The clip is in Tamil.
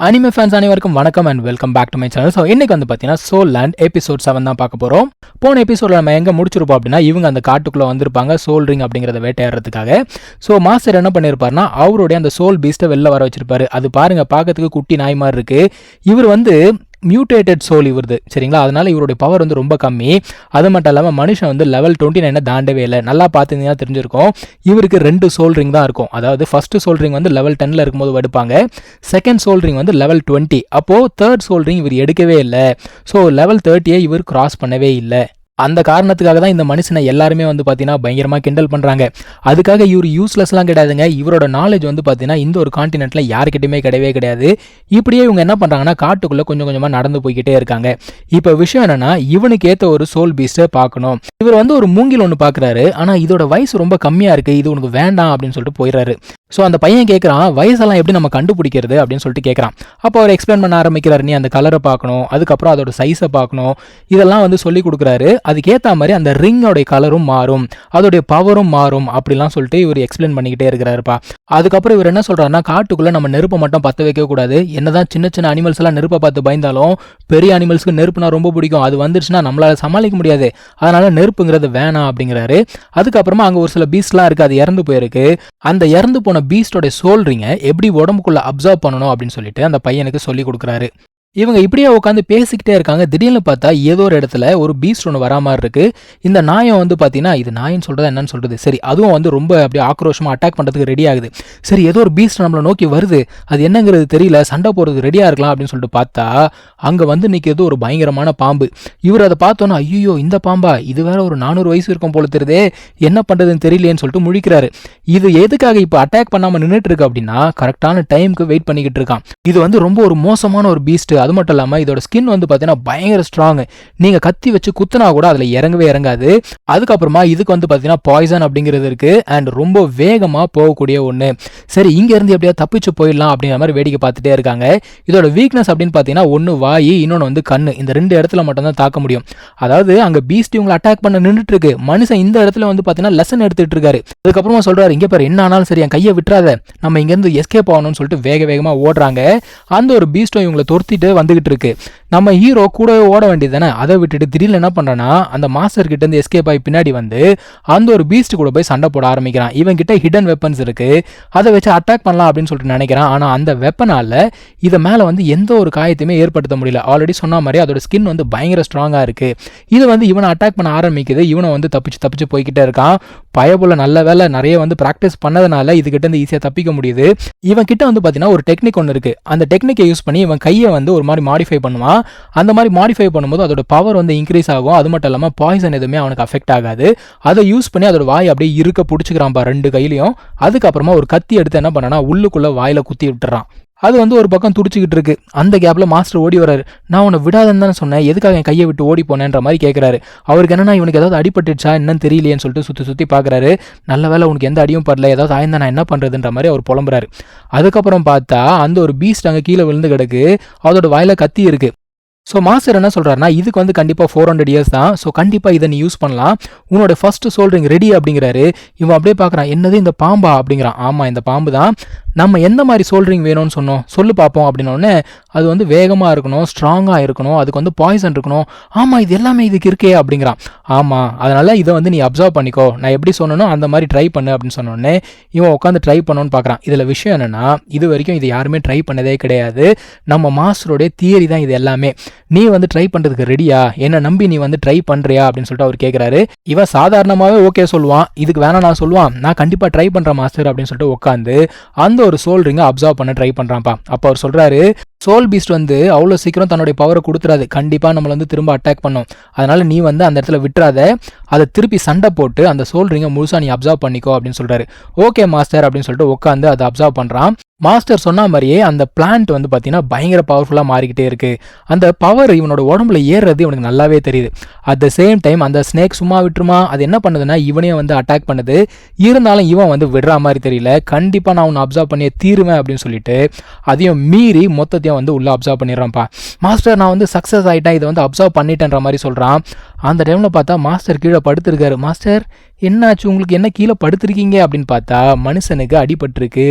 அனிமே ஃபேன்ஸ் அனைவருக்கும் வணக்கம் and welcome back to my channel. So இன்னைக்கு வந்து பார்த்தீங்கன்னா சோல் லேண்ட் எபிசோட் 7 தான் பார்க்க போகிறோம். போன எபிசோடில் நம்ம எங்கே முடிச்சிருப்போம் அப்படின்னா, இவங்க அந்த காட்டுக்குள்ளே வந்திருப்பாங்க சோல் ரிங் அப்படிங்கிறத வேட்டையாடுறதுக்காக. ஸோ மாஸ்டர் என்ன பண்ணியிருப்பாருன்னா, அவருடைய அந்த சோல் பீஸ்ட்டை வெளில வர வச்சிருப்பாரு. அது பாருங்க பார்க்கறதுக்கு குட்டி நாய் மாதிரி இருக்கு. இவர் வந்து மியூட்டேட்டட் சோல் இவருது, சரிங்களா? அதனால இவருடைய பவர் வந்து ரொம்ப கம்மி. அது மட்டும் இல்லாமல் மனுஷன் வந்து லெவல் 29 தாண்டவே இல்லை. நல்லா பார்த்துருந்தீங்கன்னா தெரிஞ்சிருக்கும். இவருக்கு 2 சோல் ரிங் தான் இருக்கும். அதாவது ஃபர்ஸ்ட் சோல் ரிங் வந்து லெவல் 10ல் இருக்கும்போது எடுப்பாங்க. செகண்ட் சோல் ரிங் வந்து லெவல் 20. அப்போது தேர்ட் சோல் ரிங் இவர் எடுக்கவே இல்லை. ஸோ லெவல் 30 இவர் கிராஸ் பண்ணவே இல்லை. அந்த காரணத்துக்காக தான் இந்த மனுஷனை எல்லாருமே வந்து பார்த்தீங்கன்னா பயங்கரமாக கிண்டல் பண்ணுறாங்க. அதுக்காக இவர் யூஸ்லெஸ்லாம் கிடையாதுங்க. இவரோட நாலேஜ் வந்து பார்த்தீங்கன்னா இந்த ஒரு காண்டினென்ட்டில் யாருக்கிட்டையுமே கிடையவே கிடையாது. இப்படியே இவங்க என்ன பண்ணுறாங்கன்னா, காட்டுக்குள்ளே கொஞ்சம் கொஞ்சமாக நடந்து போய்கிட்டே இருக்காங்க. இப்போ விஷயம் என்னன்னா, இவனுக்கு ஏற்ற ஒரு சோல் பீஸ்ட்டை பார்க்கணும். இவர் வந்து ஒரு மூங்கில் ஒன்று பார்க்குறாரு. ஆனால் இதோட வயசு ரொம்ப கம்மியாக இருக்குது, இது உனக்கு வேண்டாம் அப்படின்னு சொல்லிட்டு போயிடுறாரு. ஸோ அந்த பையன் கேட்குறான், வயசெல்லாம் எப்படி நம்ம கண்டுபிடிக்கிறது அப்படின்னு சொல்லிட்டு கேட்குறான். அப்போ அவர் எக்ஸ்பிளைன் பண்ண ஆரம்பிக்கிறார். நீ அந்த கலரை பார்க்கணும், அதுக்கப்புறம் அதோட சைஸை பார்க்கணும், இதெல்லாம் வந்து சொல்லி கொடுக்குறாரு. அதுக்கேற்ற மாதிரி அந்த ரிங்கோடைய கலரும் மாறும், அதோடைய பவரும் மாறும் அப்படிலாம் சொல்லிட்டு இவர் எக்ஸ்பிளைன் பண்ணிக்கிட்டே இருக்கிறாருப்பா. அதுக்கப்புறம் இவர் என்ன சொல்கிறாருன்னா, காட்டுக்குள்ளே நம்ம நெருப்பை மட்டும் பற்ற வைக்கக்கூடாது. என்னதான் சின்ன சின்ன அனிமல்ஸ் எல்லாம் நெருப்பை பார்த்து பயந்தாலும் பெரிய அனிமல்ஸ்க்கு நெருப்புனா ரொம்ப பிடிக்கும். அது வந்துருச்சுன்னா நம்மளால் சமாளிக்க முடியாது, அதனால நெருப்புங்கிறது வேணாம் அப்படிங்கிறாரு. அதுக்கப்புறமா அங்கே ஒரு சில பீஸ்ட்லாம் இருக்குது, அது இறந்து போயிருக்கு. அந்த இறந்து போன பீஸ்டோட சோல் ரிங்கை எப்படி உடம்புக்குள்ள அப்சர்வ் பண்ணணும் அப்படின்னு சொல்லிட்டு அந்த பையனுக்கு சொல்லி கொடுக்குறாரு. இவங்க இப்படியே உட்காந்து பேசிக்கிட்டே இருக்காங்க. திடீர்னு பார்த்தா ஏதோ ஒரு இடத்துல ஒரு பீஸ்ட் ஒன்று வரா மாதிரி இருக்கு. இந்த நாயம் வந்து பார்த்தீங்கன்னா, இது நாயின்னு சொல்றதா என்னன்னு சொல்றது, சரி அதுவும் வந்து ரொம்ப அப்படியே ஆக்ரோஷமாக அட்டாக் பண்ணுறதுக்கு ரெடி ஆகுது. சரி ஏதோ ஒரு பீஸ்ட் நம்மளை நோக்கி வருது, அது என்னங்கிறது தெரியல, சண்டை போடுறது ரெடியாக இருக்கலாம் அப்படின்னு சொல்லிட்டு பார்த்தா அங்கே வந்து நிற்கிறது ஒரு பயங்கரமான பாம்பு. இவர் அதை பார்த்தோன்னா, ஐயோ இந்த பாம்பா, இது வேற ஒரு 400 வயசு இருக்கும் போல தெரியுதே, என்ன பண்ணுறதுன்னு தெரியலேன்னு சொல்லிட்டு முழிக்கிறாரு. இது எதுக்காக இப்போ அட்டாக் பண்ணாமல் நின்றுட்டு இருக்கு அப்படின்னா, கரெக்டான டைமுக்கு வெயிட் பண்ணிக்கிட்டு இருக்கான். இது வந்து ரொம்ப ஒரு மோசமான ஒரு பீஸ்ட். அது மட்டும் இல்லாமல் இதோட ஸ்கின் வந்து பார்த்தீங்கன்னா பயங்கர ஸ்ட்ராங். நீங்கள் கத்தி வச்சு குத்துனா கூட அதில் இறங்கவே இறங்காது. அதுக்கப்புறமா இதுக்கு வந்து பார்த்தீங்கன்னா பாய்சன் அப்படிங்கிறது இருக்கு அண்ட் ரொம்ப வேகமாக போகக்கூடிய ஒன்று. சரி இங்கேருந்து எப்படியா தப்பிச்சு போயிடலாம் அப்படிங்கிற மாதிரி வேடிக்கை பார்த்துட்டே இருக்காங்க. இதோட வீக்னஸ் அப்படின்னு பார்த்தீங்கன்னா, ஒன்று வாய், இன்னொன்று வந்து கண்ணு. இந்த 2 இடத்துல மட்டும்தான் தாக்க முடியும். அதாவது அங்கே பீஸ்ட் இவங்களை அட்டாக் பண்ண நின்றுட்டு இருக்கு, மனுஷன் இந்த இடத்துல வந்து பார்த்தீங்கன்னா லெசன் எடுத்துட்டு இருக்காரு. அதுக்கப்புறமா சொல்றாரு, இங்கே பாரு என்ன ஆனாலும் சரி என் கையை விட்டுறாத, நம்ம இங்கேருந்து எஸ்கேப் ஆகணும்னு சொல்லிட்டு வேகமாக ஓடுறாங்க. அந்த ஒரு பீஸ்டும் இவங்களை துரத்திட்டு வந்துகிட்டு இருக்கு. நம்ம ஹீரோ கூட ஓட வேண்டியது தானே, அதை விட்டுட்டு திடீர்னு என்ன பண்றான்னா, அந்த மாஸ்டர் கிட்ட இருந்து எஸ்கேப் ஆகி பின்னாடி வந்து அந்த ஒரு பீஸ்ட் கூட போய் சண்டை போட ஆரம்பிக்கிறான். இவன் கிட்ட ஹிடன் வெப்பன்ஸ் இருக்கு, அதை வச்சு அட்டாக் பண்ணலாம் அப்படின்னு சொல்லிட்டு நினைக்கிறான். ஆனா அந்த வெப்பனால இதை மேல வந்து எந்த ஒரு காயத்தையுமே ஏற்படுத்த முடியல. ஆல்ரெடி சொன்ன மாதிரி அதோட ஸ்கின் வந்து பயங்கர ஸ்ட்ராங்கா இருக்கு. இது வந்து இவனை அட்டாக் பண்ண ஆரம்பிக்குது. இவனை வந்து தப்பிச்சு போய்கிட்டே இருக்கான். பயபுள்ள நல்ல வேலை நிறைய வந்து பிராக்டிஸ் பண்ணதுனால இதுகிட்ட இருந்து ஈஸியாக தப்பிக்க முடியுது. இவன் கிட்ட வந்து பார்த்தீங்கன்னா ஒரு டெக்னிக் ஒன்று இருக்கு. அந்த டெக்னிக்கை யூஸ் பண்ணி இவன் கையை வந்து ஒரு மாதிரி மாடிஃபை பண்ணுவான். அந்த மாதிரி மாடிஃபை பண்ணும்போது அதோட பவர் வந்து இன்க்ரீஸ் ஆகும். அது மட்டும் இல்லாமல் பாய்சன் எதுவுமே அவனுக்கு அஃபெக்ட் ஆகாது. அதை யூஸ் பண்ணி அதோட வாய் அப்படியே இருக்க பிடிச்சிக்கிறான் 2 கையிலையும். அதுக்கப்புறமா ஒரு கத்தி எடுத்து என்ன பண்ணனா, உள்ளுக்குள்ள வாயில குத்தி விட்டுறான். அது வந்து ஒரு பக்கம் துடிச்சிக்கிட்டு இருக்கு. அந்த கேப்ல மாஸ்டர் ஓடி வராரு. நான் உன்னை விடாதுன்னு தானே சொன்னேன், எதுக்காக என் கையை விட்டு ஓடி போனேன்ற மாதிரி கேட்கிறாரு. அவருக்கு என்னன்னா, இவனுக்கு ஏதாவது அடிபட்டுச்சா என்னன்னு தெரியலையேன்னு சொல்லிட்டு சுற்றி பார்க்குறாரு. நல்ல வேலை உனக்கு எந்த அடியும் படல, ஏதாவது ஆயிருந்தா நான் என்ன பண்ணுறதுன்ற மாதிரி அவர் புலம்புறாரு. அதுக்கப்புறம் பார்த்தா அந்த ஒரு பீஸ்ட் அங்கே கீழே விழுந்து கிடக்கு, அதோட வாயில கத்தி இருக்கு. ஸோ மாஸ்டர் என்ன சொல்கிறாருன்னா, இதுக்கு வந்து கண்டிப்பாக 400 இயர்ஸ் தான், ஸோ கண்டிப்பாக இதை நீ யூஸ் பண்ணலாம், உன்னோட ஃபர்ஸ்ட் சோல் ரிங் ரெடி அப்படிங்கிறாரு. இவன் அப்படியே பார்க்குறான், என்னது இந்த பாம்பா அப்படிங்கிறான். ஆமாம் இந்த பாம்பு தான். நம்ம எந்த மாதிரி சோல் ரிங் வேணும்னு சொன்னோம் சொல்லு பார்ப்போம் அப்படின்னோடனே, அது வந்து வேகமாக இருக்கணும், ஸ்ட்ராங்காக இருக்கணும், அதுக்கு வந்து பாய்சன் இருக்கணும். ஆமாம் இது எல்லாமே இதுக்கு இருக்கே அப்படிங்கிறான். ஆமாம் அதனால் இதை வந்து நீ அப்சர்வ் பண்ணிக்கோ, நான் எப்படி சொன்னனோ அந்த மாதிரி ட்ரை பண்ணு அப்படின்னு சொன்னோடனே இவன் உட்காந்து ட்ரை பண்ணணும்னு பார்க்குறான். இதில் விஷயம் என்னென்னா, இது வரைக்கும் இது யாருமே ட்ரை பண்ணதே கிடையாது. நம்ம மாஸ்டரோடைய தியரி தான் இது எல்லாமே. நீ வந்து ட்ரை பண்ணுறதுக்கு ரெடியா, என்னை நம்பி நீ வந்து ட்ரை பண்ணுறியா அப்படின்னு சொல்லிட்டு அவர் கேட்குறாரு. இவன் சாதாரணமாகவே ஓகே சொல்லுவான், இதுக்கு வேணா நான் சொல்லுவான், நான் கண்டிப்பாக ட்ரை பண்ணுறேன் மாஸ்டர் அப்படின்னு சொல்லிட்டு உட்காந்து அந்த ஒரு சோல் ரிங்கை அப்சர்வ் பண்ண ட்ரை பண்ணுறான்ப்பா. அப்போ அவர் சொல்கிறாரு, சோல் பீஸ்ட் வந்து அவ்வளோ சீக்கிரம் தன்னுடைய பவரை கொடுத்துறாது, கண்டிப்பாக நம்மளை வந்து திரும்ப அட்டாக் பண்ணும். அதனால நீ வந்து அந்த இடத்துல விட்டுறாத, அதை திருப்பி சண்டை போட்டு அந்த சோல் ரிங்கை முழுசாக நீ அப்சர்வ் பண்ணிக்கோ அப்படின்னு சொல்கிறாரு. ஓகே மாஸ்டர் அப்படின்னு சொல்லிட்டு உட்காந்து அதை அப்சர்வ் பண்ணுறான். மாஸ்டர் சொன்ன மாதிரியே அந்த பிளான்ட் வந்து பார்த்தீங்கன்னா பயங்கர பவர்ஃபுல்லாக மாறிக்கிட்டே இருக்கு. அந்த பவர் இவனோட உடம்புல ஏறுறது இவனுக்கு நல்லாவே தெரியுது. அட் த சேம் டைம் அந்த ஸ்னேக் சும்மா விட்டுருமா, அது என்ன பண்ணுதுன்னா இவனே வந்து அட்டாக் பண்ணுது. இருந்தாலும் இவன் வந்து விடுற மாதிரி தெரியல. கண்டிப்பாக நான் உன்னை அப்சர்வ் பண்ணியே தீருவேன் அப்படின்னு சொல்லிட்டு அதையும் மீறி மொத்தத்தையும் வந்து உள்ள அப்சர்வ் பண்ணிடுறான்ப்பா. மாஸ்டர் நான் வந்து சக்ஸஸ் ஆகிட்டேன், இதை வந்து அப்சர்வ் பண்ணிட்டேன்ற மாதிரி சொல்கிறான். அந்த டைமில் பார்த்தா மாஸ்டர் கீழே படுத்திருக்காரு. மாஸ்டர் என்னாச்சு, உங்களுக்கு என்ன கீழே படுத்திருக்கீங்க அப்படின்னு பார்த்தா மனுஷனுக்கு அடிபட்டிருக்கு.